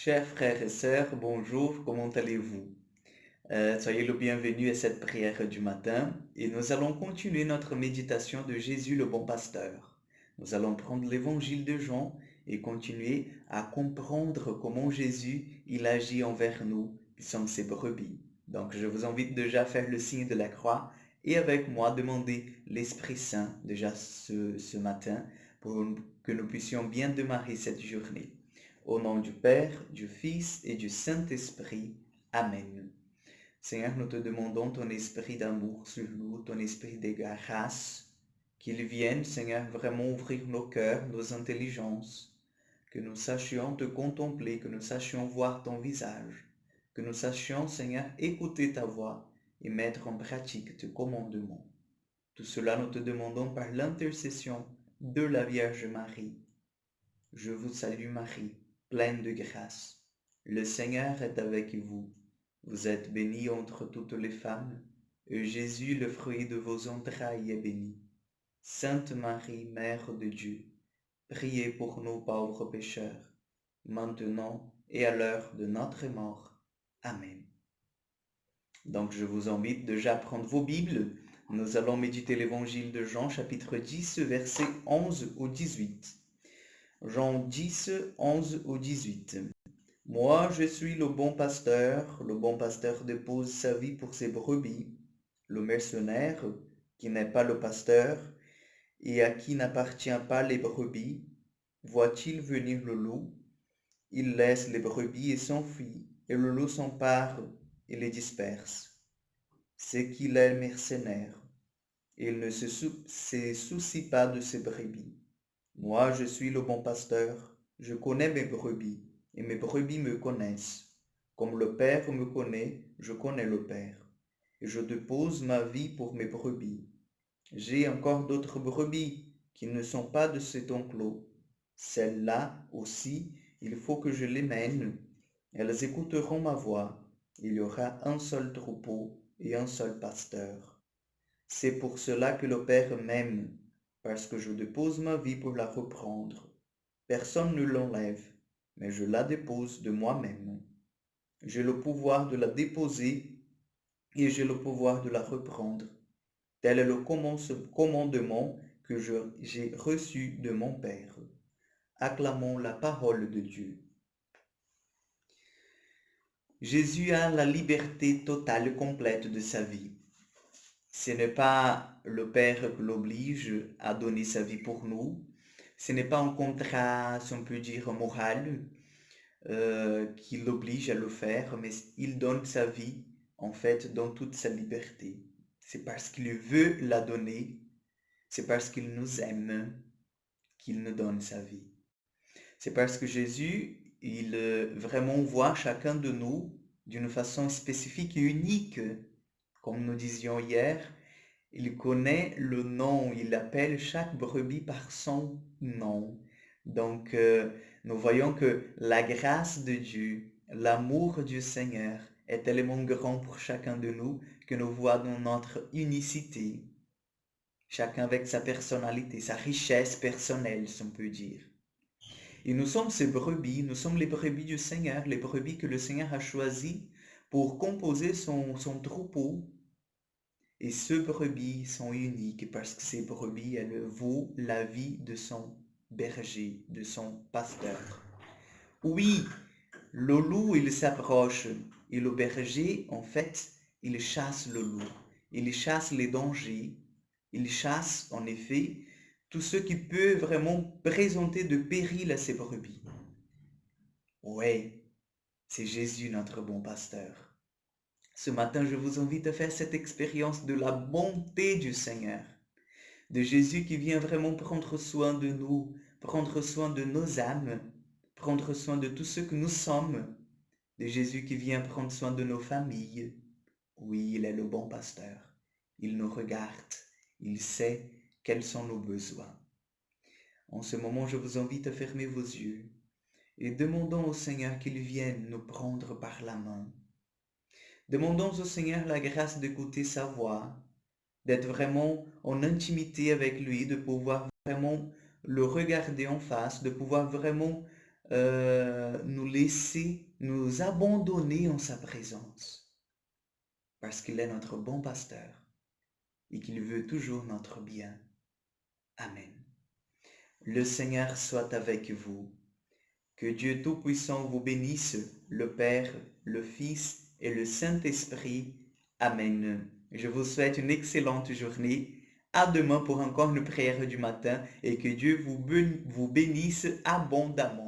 Chers frères et sœurs, bonjour, comment allez-vous? Soyez le bienvenu à cette prière du matin et nous allons continuer notre méditation de Jésus le bon pasteur. Nous allons prendre l'évangile de Jean et continuer à comprendre comment Jésus il agit envers nous, qui sommes ses brebis. Donc je vous invite déjà à faire le signe de la croix et avec moi demander l'Esprit Saint déjà ce matin pour que nous puissions bien démarrer cette journée. Au nom du Père, du Fils et du Saint-Esprit. Amen. Seigneur, nous te demandons ton esprit d'amour sur nous, ton esprit de grâce, qu'il vienne, Seigneur, vraiment ouvrir nos cœurs, nos intelligences, que nous sachions te contempler, que nous sachions voir ton visage, que nous sachions, Seigneur, écouter ta voix et mettre en pratique tes commandements. Tout cela, nous te demandons par l'intercession de la Vierge Marie. Je vous salue Marie, pleine de grâce. Le Seigneur est avec vous. Vous êtes bénie entre toutes les femmes, et Jésus, le fruit de vos entrailles, est béni. Sainte Marie, Mère de Dieu, priez pour nous pauvres pécheurs, maintenant et à l'heure de notre mort. Amen. Donc je vous invite déjà à prendre vos Bibles. Nous allons méditer l'évangile de Jean, chapitre 10, versets 11 au 18. Jean 10, 11 au 18. Moi, je suis le bon pasteur dépose sa vie pour ses brebis. Le mercenaire, qui n'est pas le pasteur, et à qui n'appartient pas les brebis, voit-il venir le loup, il laisse les brebis et s'enfuit, et le loup s'empare et les disperse. C'est qu'il est mercenaire, et il ne se soucie pas de ses brebis. Moi, je suis le bon pasteur, je connais mes brebis, et mes brebis me connaissent. Comme le Père me connaît, je connais le Père, et je dépose ma vie pour mes brebis. J'ai encore d'autres brebis qui ne sont pas de cet enclos. Celles-là aussi, il faut que je les mène. Elles écouteront ma voix. Il y aura un seul troupeau et un seul pasteur. C'est pour cela que le Père m'aime, parce que je dépose ma vie pour la reprendre. Personne ne l'enlève, mais je la dépose de moi-même. J'ai le pouvoir de la déposer et j'ai le pouvoir de la reprendre. Tel est le commandement que j'ai reçu de mon Père. Acclamons la parole de Dieu. Jésus a la liberté totale complète de sa vie. Ce n'est pas le Père qui l'oblige à donner sa vie pour nous. Ce n'est pas un contrat, si on peut dire, moral qui l'oblige à le faire, mais il donne sa vie, en fait, dans toute sa liberté. C'est parce qu'il veut la donner, c'est parce qu'il nous aime qu'il nous donne sa vie. C'est parce que Jésus, il vraiment voit chacun de nous d'une façon spécifique et unique. Comme nous disions hier, il connaît le nom, il appelle chaque brebis par son nom. Donc, nous voyons que la grâce de Dieu, l'amour du Seigneur est tellement grand pour chacun de nous que nous voyons notre unicité, chacun avec sa personnalité, sa richesse personnelle, si on peut dire. Et nous sommes ces brebis, nous sommes les brebis du Seigneur, les brebis que le Seigneur a choisis pour composer son troupeau. Et ces brebis sont uniques parce que ces brebis, elles vaut la vie de son berger, de son pasteur. Oui, le loup, il s'approche et le berger, en fait, il chasse le loup. Il chasse les dangers. Il chasse, en effet, tout ce qui peut vraiment présenter de péril à ses brebis. Ouais, c'est Jésus notre bon pasteur. Ce matin, je vous invite à faire cette expérience de la bonté du Seigneur, de Jésus qui vient vraiment prendre soin de nous, prendre soin de nos âmes, prendre soin de tout ce que nous sommes, de Jésus qui vient prendre soin de nos familles. Oui, il est le bon pasteur. Il nous regarde, il sait quels sont nos besoins. En ce moment, je vous invite à fermer vos yeux et demandons au Seigneur qu'il vienne nous prendre par la main. Demandons au Seigneur la grâce d'écouter sa voix, d'être vraiment en intimité avec lui, de pouvoir vraiment le regarder en face, de pouvoir vraiment nous laisser, nous abandonner en sa présence, parce qu'il est notre bon pasteur et qu'il veut toujours notre bien. Amen. Le Seigneur soit avec vous. Que Dieu Tout-Puissant vous bénisse, le Père, le Fils et le Saint-Esprit. Amen. Je vous souhaite une excellente journée. À demain pour encore une prière du matin et que Dieu vous bénisse abondamment.